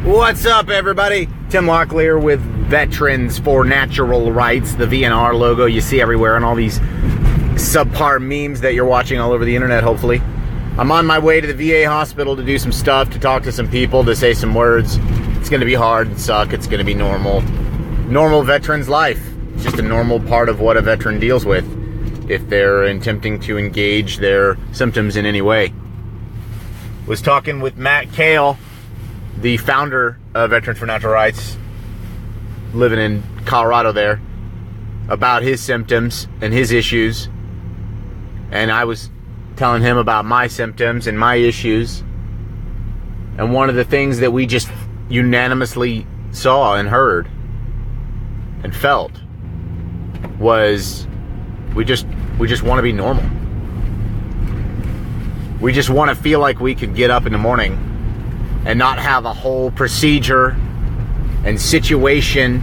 What's up, everybody? Tim Locklear with Veterans for Natural Rights, the VNR logo you see everywhere and all these subpar memes that you're watching all over the internet, hopefully. I'm on my way to the VA hospital to do some stuff, to talk to some people, to say some words. It's going to be hard and suck. It's going to be normal. Normal veteran's life. It's just a normal part of what a veteran deals with if they're attempting to engage their symptoms in any way. Was talking with Matt Kale, the founder of Veterans for Natural Rights, living in Colorado there, about his symptoms and his issues. And I was telling him about my symptoms and my issues. And one of the things that we just unanimously saw and heard and felt was we just want to be normal. We just want to feel like we could get up in the morning and not have a whole procedure and situation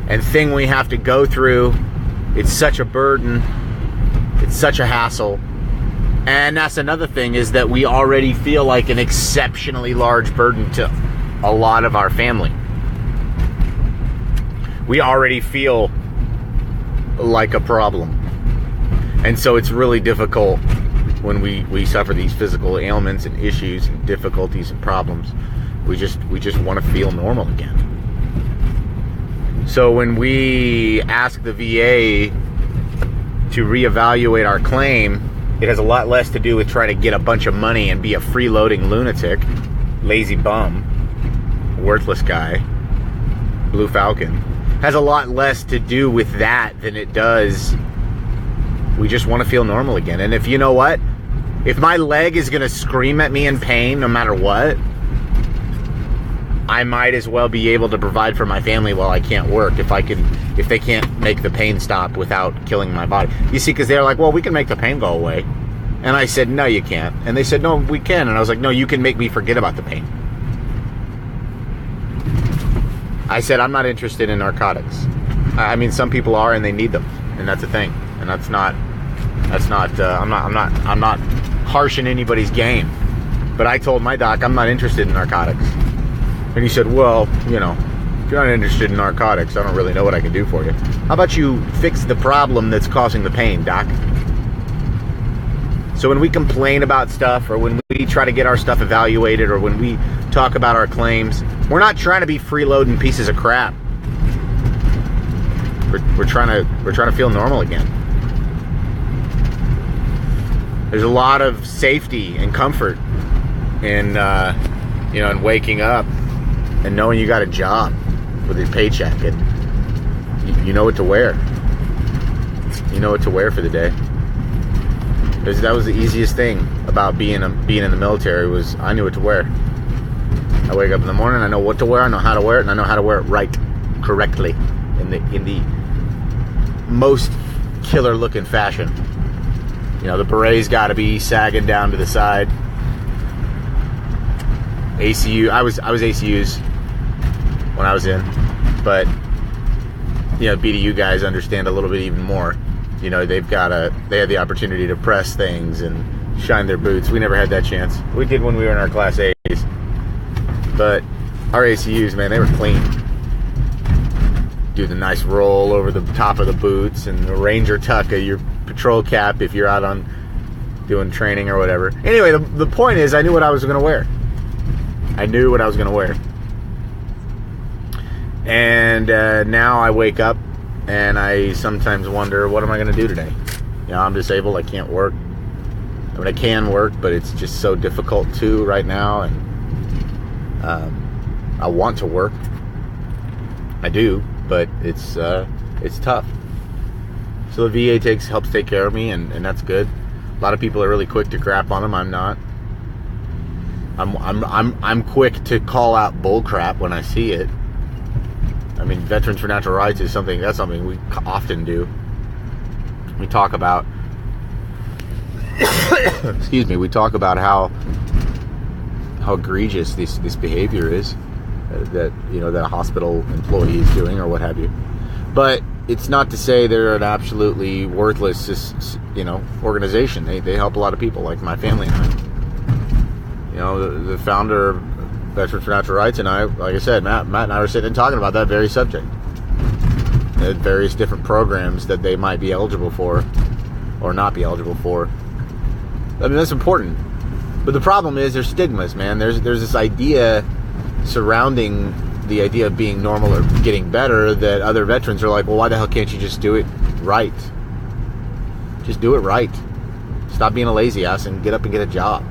and thing we have to go through. It's such a burden. It's such a hassle. And that's another thing, is that we already feel like an exceptionally large burden to a lot of our family. We already feel like a problem. And so it's really difficult when we suffer these physical ailments and issues and difficulties and problems. We just want to feel normal again. So when we ask the VA to reevaluate our claim, it has a lot less to do with trying to get a bunch of money and be a freeloading lunatic, lazy bum, worthless guy, Blue Falcon. Has a lot less to do with that than it does. We just want to feel normal again. And if you know what? If my leg is going to scream at me in pain no matter what, I might as well be able to provide for my family while I can't work if they can't make the pain stop without killing my body. You see, because they're like, well, we can make the pain go away. And I said, no, you can't. And they said, no, we can. And I was like, no, you can make me forget about the pain. I said, I'm not interested in narcotics. I mean, some people are and they need them. And that's a thing. And I'm not harshing anybody's game. But I told my doc, I'm not interested in narcotics. And he said, well, if you're not interested in narcotics, I don't really know what I can do for you. How about you fix the problem that's causing the pain, doc? So when we complain about stuff, or when we try to get our stuff evaluated, or when we talk about our claims, we're not trying to be freeloading pieces of crap. We're trying to feel normal again. There's a lot of safety and comfort in in waking up and knowing you got a job with a paycheck and you know what to wear. You know what to wear for the day. That was the easiest thing about being in the military, was I knew what to wear. I wake up in the morning, I know what to wear, I know how to wear it, and I know how to wear it right, correctly, in the most killer looking fashion. The beret's got to be sagging down to the side. ACU, I was ACUs when I was in, but BDU guys understand a little bit even more. They have the opportunity to press things and shine their boots. We never had that chance. We did when we were in our Class A's, but our ACUs, man, they were clean. Do the nice roll over the top of the boots and the Ranger tuck of your patrol cap if you're out on doing training or whatever. Anyway, the point is, I knew what I was going to wear. And now I wake up and I sometimes wonder, what am I going to do today? I'm disabled. I can't work. I mean, I can work, but it's just so difficult too right now. And I want to work. I do, but it's tough. So the VA helps take care of me, and that's good. A lot of people are really quick to crap on them. I'm not. I'm quick to call out bull crap when I see it. I mean, Veterans for Natural Rights is something we often do. We talk about excuse me, we talk about how egregious this behavior is that a hospital employee is doing, or what have you. But it's not to say they're an absolutely worthless, organization. They help a lot of people, like my family and I. The founder Veterans for Natural Rights and I, like I said, Matt and I were sitting and talking about that very subject. At various different programs that they might be eligible for or not be eligible for. I mean, that's important. But the problem is there's stigmas, man. There's this idea surrounding the idea of being normal or getting better that other veterans are like, well, why the hell can't you just do it right? Just do it right. Stop being a lazy ass and get up and get a job.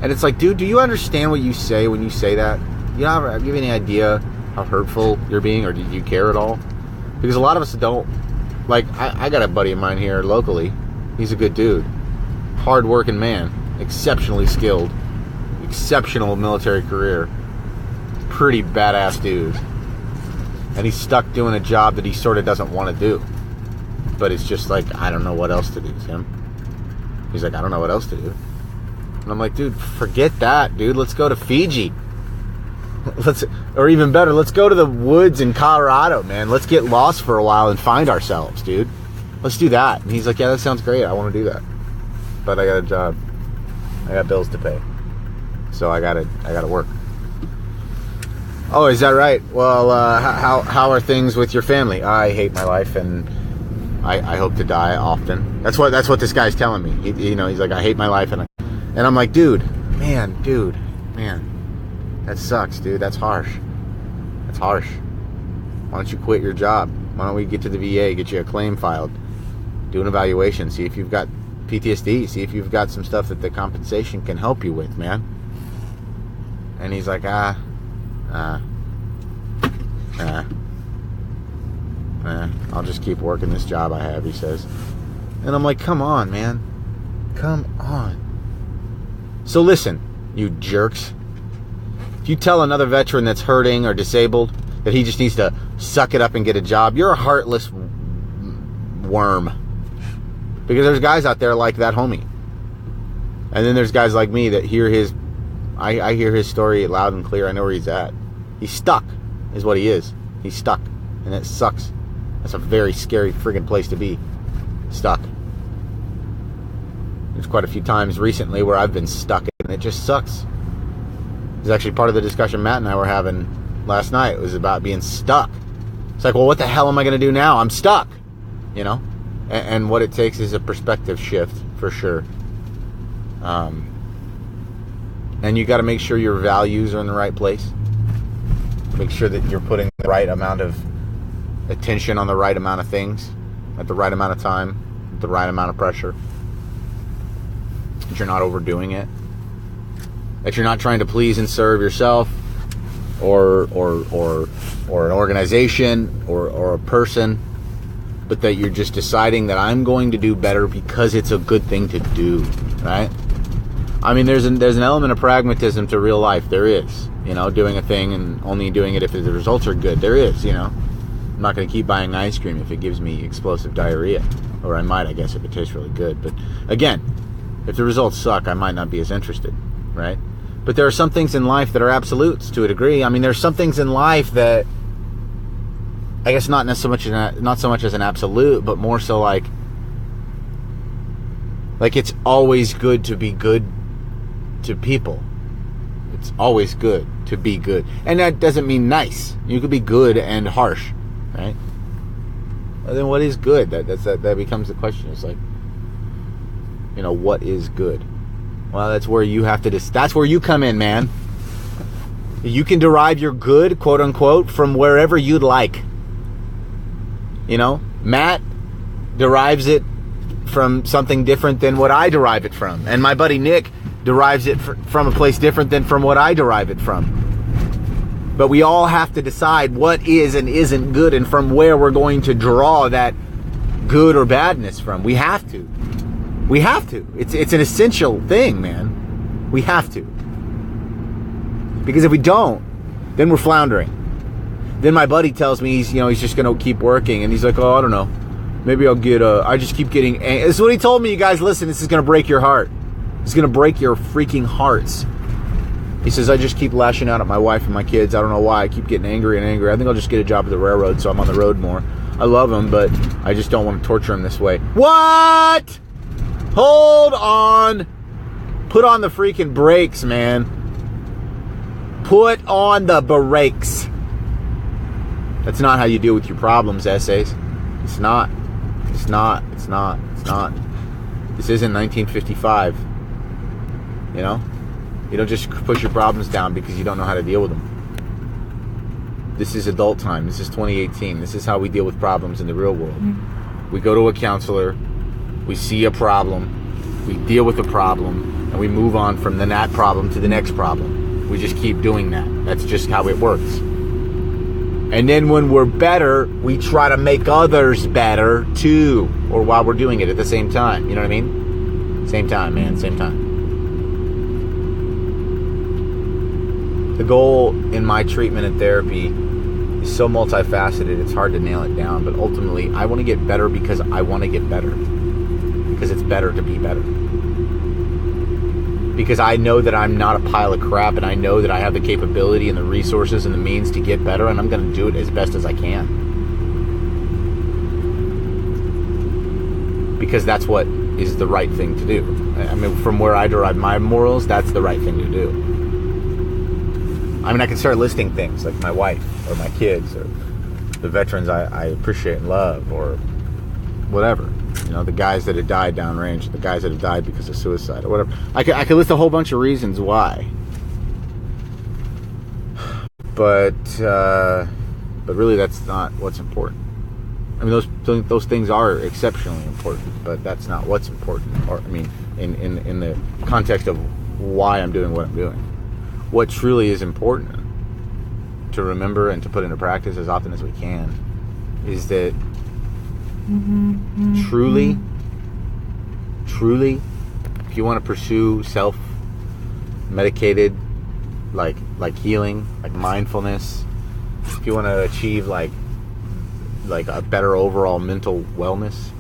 And it's like, dude, do you understand what you say when you say that? You know, have you any idea how hurtful you're being, or do you care at all? Because a lot of us don't. Like, I got a buddy of mine here locally. He's a good dude. Hard-working man. Exceptionally skilled. Exceptional military career. Pretty badass dude. And he's stuck doing a job that he sort of doesn't want to do. But it's just like, I don't know what else to do, Tim. He's like, I don't know what else to do. And I'm like, dude, forget that, dude. Let's go to Fiji. Or even better, let's go to the woods in Colorado, man. Let's get lost for a while and find ourselves, dude. Let's do that. And he's like, yeah, that sounds great. I want to do that. But I got a job. I got bills to pay. So I gotta work. Oh, is that right? Well, how are things with your family? I hate my life and I hope to die often. That's what this guy's telling me. He's like, I hate my life and I'm like, dude, man, that sucks, dude. That's harsh. That's harsh. Why don't you quit your job? Why don't we get to the VA, get you a claim filed, do an evaluation, see if you've got PTSD, see if you've got some stuff that the compensation can help you with, man. And he's like, I'll just keep working this job I have, he says. And I'm like, come on, man. Come on. So listen, you jerks. If you tell another veteran that's hurting or disabled that he just needs to suck it up and get a job, you're a heartless worm. Because there's guys out there like that homie. And then there's guys like me that hear I hear his story loud and clear. I know where he's at. He's stuck, is what he is. He's stuck. And it sucks. That's a very scary friggin' place to be. Stuck. There's quite a few times recently where I've been stuck and it just sucks. It's actually part of the discussion Matt and I were having last night. It was about being stuck. It's like, well, what the hell am I going to do now? I'm stuck. You know? And what it takes is a perspective shift, for sure. And you got to make sure your values are in the right place. Make sure that you're putting the right amount of attention on the right amount of things at the right amount of time, with the right amount of pressure. That you're not overdoing it. That you're not trying to please and serve yourself or an organization or a person, but that you're just deciding that I'm going to do better because it's a good thing to do, right? I mean, there's an element of pragmatism to real life. There is, doing a thing and only doing it if the results are good. There is, I'm not going to keep buying ice cream if it gives me explosive diarrhea, or I might, I guess, if it tastes really good. But again, if the results suck, I might not be as interested, right? But there are some things in life that are absolutes to a degree. I mean, there's some things in life that I guess not so much as an absolute, but more so like it's always good to be good to people. It's always good to be good. And that doesn't mean nice. You could be good and harsh, right? Well, then what is good? That becomes the question. It's like, what is good? Well, that's where you have to that's where you come in, man. You can derive your good, quote unquote, from wherever you'd like. Matt derives it from something different than what I derive it from. And my buddy Nick derives it from a place different than from what I derive it from. But we all have to decide what is and isn't good and from where we're going to draw that good or badness from. We have to. We have to. It's an essential thing, man. We have to. Because if we don't, then we're floundering. Then my buddy tells me he's just going to keep working. And he's like, oh, I don't know. Maybe I'll get I just keep getting this is what he told me, you guys. Listen, this is going to break your heart. It's going to break your freaking hearts. He says, I just keep lashing out at my wife and my kids. I don't know why. I keep getting angry and angry. I think I'll just get a job at the railroad so I'm on the road more. I love them, but I just don't want to torture them this way. What? Hold on. Put on the freaking brakes, man. Put on the brakes. That's not how you deal with your problems, essays. It's not. It's not. It's not. It's not. This isn't 1955. You know? You don't just push your problems down because you don't know how to deal with them. This is adult time. This is 2018. This is how we deal with problems in the real world. We go to a counselor. We see a problem. We deal with the problem. And we move on from that problem to the next problem. We just keep doing that. That's just how it works. And then when we're better, we try to make others better too. Or while we're doing it at the same time. You know what I mean? Same time, man. Same time. The goal in my treatment and therapy is so multifaceted, it's hard to nail it down. But ultimately, I want to get better because I want to get better. Because it's better to be better. Because I know that I'm not a pile of crap, and I know that I have the capability and the resources and the means to get better, and I'm going to do it as best as I can. Because that's what is the right thing to do. I mean, from where I derive my morals, that's the right thing to do. I mean, I can start listing things like my wife or my kids or the veterans I appreciate and love or whatever. You know, the guys that have died downrange, the guys that have died because of suicide or whatever. I could list a whole bunch of reasons why. But really that's not what's important. I mean, those things are exceptionally important, but that's not what's important. Or I mean, in the context of why I'm doing what I'm doing. What truly is important to remember and to put into practice as often as we can is that truly, if you want to pursue self-medicated, like healing, like mindfulness, if you want to achieve like a better overall mental wellness,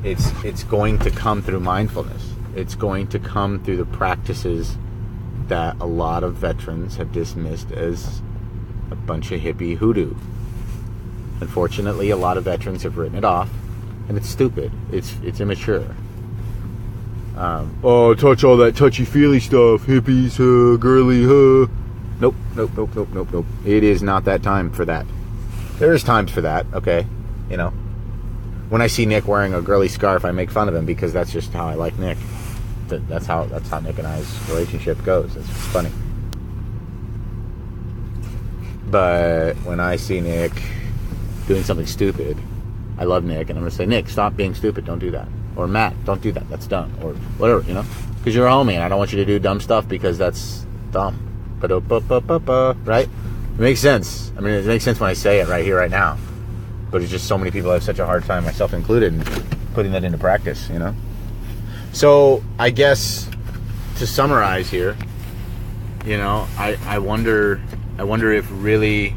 it's going to come through mindfulness. It's going to come through the practices that a lot of veterans have dismissed as a bunch of hippie hoodoo. Unfortunately, a lot of veterans have written it off, and it's stupid. It's immature. Touch all that touchy-feely stuff, hippies, girly, Nope. It is not that time for that. There is times for that, okay? You know, when I see Nick wearing a girly scarf, I make fun of him because that's just how I like Nick. That's how Nick and I's relationship goes. It's funny. But when I see Nick doing something stupid, I love Nick, and I'm going to say, Nick, stop being stupid. Don't do that. Or Matt, don't do that. That's dumb. Or whatever, you know? Because you're a homie, and I don't want you to do dumb stuff because that's dumb. Right? It makes sense. I mean, it makes sense when I say it right here, right now. But it's just so many people have such a hard time, myself included, in putting that into practice, you know? So, I guess, to summarize here, you know, I wonder if really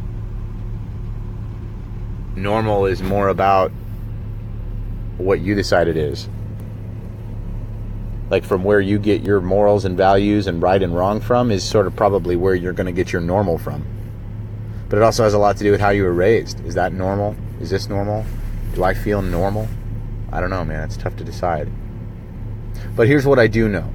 normal is more about what you decide it is. Like, from where you get your morals and values and right and wrong from is sort of probably where you're going to get your normal from. But it also has a lot to do with how you were raised. Is that normal? Is this normal? Do I feel normal? I don't know, man. It's tough to decide. But here's what I do know.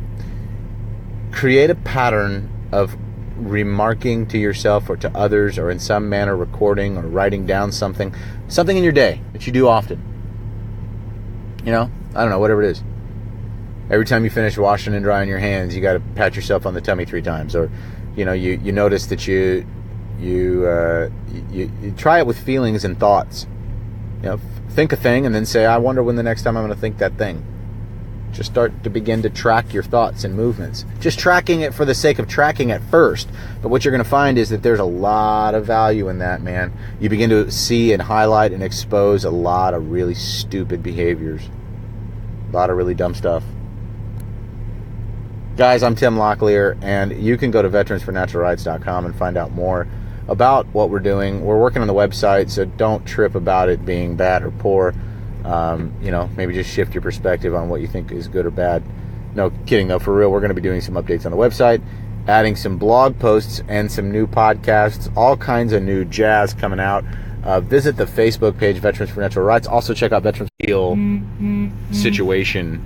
Create a pattern of remarking to yourself or to others, or in some manner recording or writing down something in your day that you do often. You know, I don't know, whatever it is. Every time you finish washing and drying your hands, you got to pat yourself on the tummy 3 times. Or, you know, you notice that you try it with feelings and thoughts. You know, think a thing and then say, I wonder when the next time I'm going to think that thing. Just start to begin to track your thoughts and movements. Just tracking it for the sake of tracking at first. But what you're going to find is that there's a lot of value in that, man. You begin to see and highlight and expose a lot of really stupid behaviors. A lot of really dumb stuff. Guys, I'm Tim Locklear, and you can go to veteransfornaturalrights.com and find out more about what we're doing. We're working on the website, so don't trip about it being bad or poor. You know, maybe just shift your perspective on what you think is good or bad. No kidding, though. For real, we're going to be doing some updates on the website, adding some blog posts and some new podcasts, all kinds of new jazz coming out. Visit the Facebook page, Veterans for Natural Rights. Also, check out Veterans Heal Situation.